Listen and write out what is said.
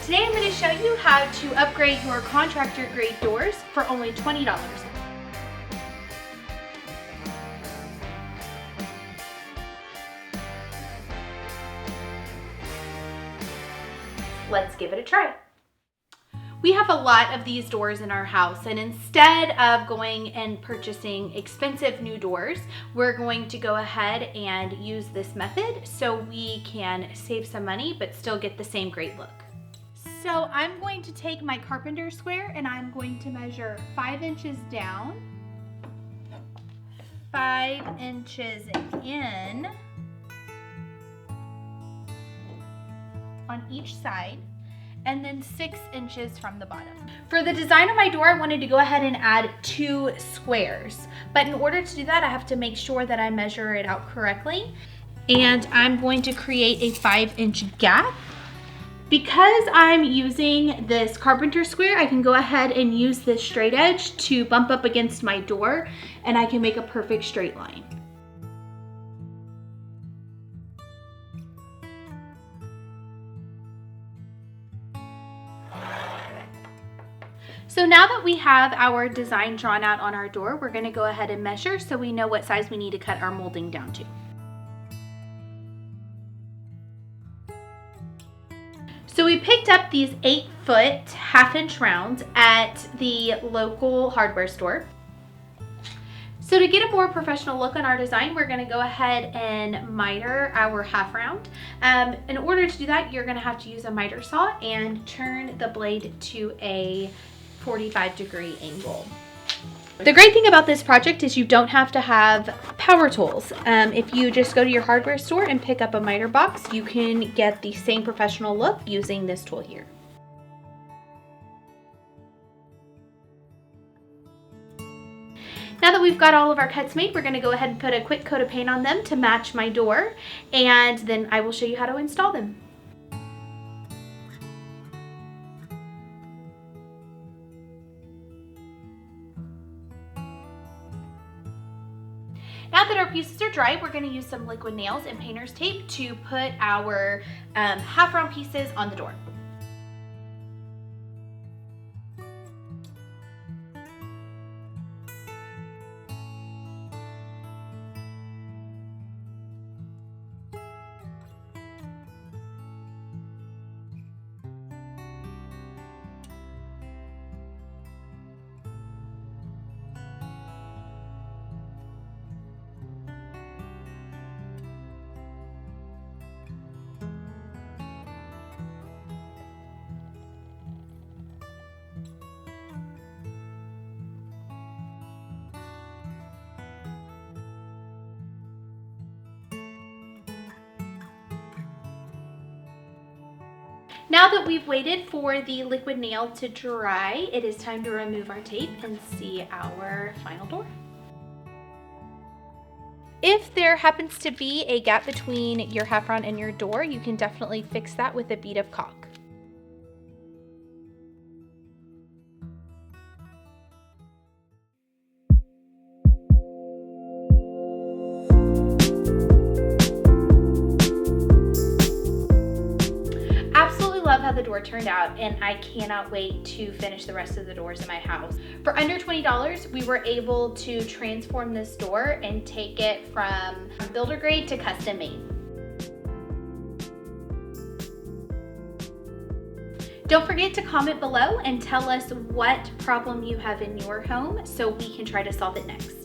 Today I'm going to show you how to upgrade your contractor grade doors for only $20. Let's give it a try. We have a lot of these doors in our house, and instead of going and purchasing expensive new doors, we're going to go ahead and use this method so we can save some money but still get the same great look. So I'm going to take my carpenter square and I'm going to measure 5 inches down, 5 inches in on each side, and then 6 inches from the bottom. For the design of my door, I wanted to go ahead and add 2 squares. But in order to do that, I have to make sure that I measure it out correctly. And I'm going to create a 5-inch gap. Because I'm using this carpenter square, I can go ahead and use this straight edge to bump up against my door, and I can make a perfect straight line. So now that we have our design drawn out on our door, we're going to go ahead and measure so we know what size we need to cut our molding down to. So we picked up these 8-foot half-inch rounds at the local hardware store. So to get a more professional look on our design, we're going to go ahead and miter our half round. In order to do that, you're going to have to use a miter saw and turn the blade to a 45-degree angle. The great thing about this project is you don't have to have power tools. If you just go to your hardware store and pick up a miter box, you can get the same professional look using this tool here. Now that we've got all of our cuts made, we're going to go ahead and put a quick coat of paint on them to match my door, and then I will show you how to install them. Now that our pieces are dry, we're going to use some liquid nails and painter's tape to put our half round pieces on the door. Now that we've waited for the liquid nail to dry, it is time to remove our tape and see our final door. If there happens to be a gap between your half round and your door, you can definitely fix that with a bead of caulk. Love how the door turned out, and I cannot wait to finish the rest of the doors in my house. For under $20, we were able to transform this door and take it from builder grade to custom made. Don't forget to comment below and tell us what problem you have in your home so we can try to solve it next.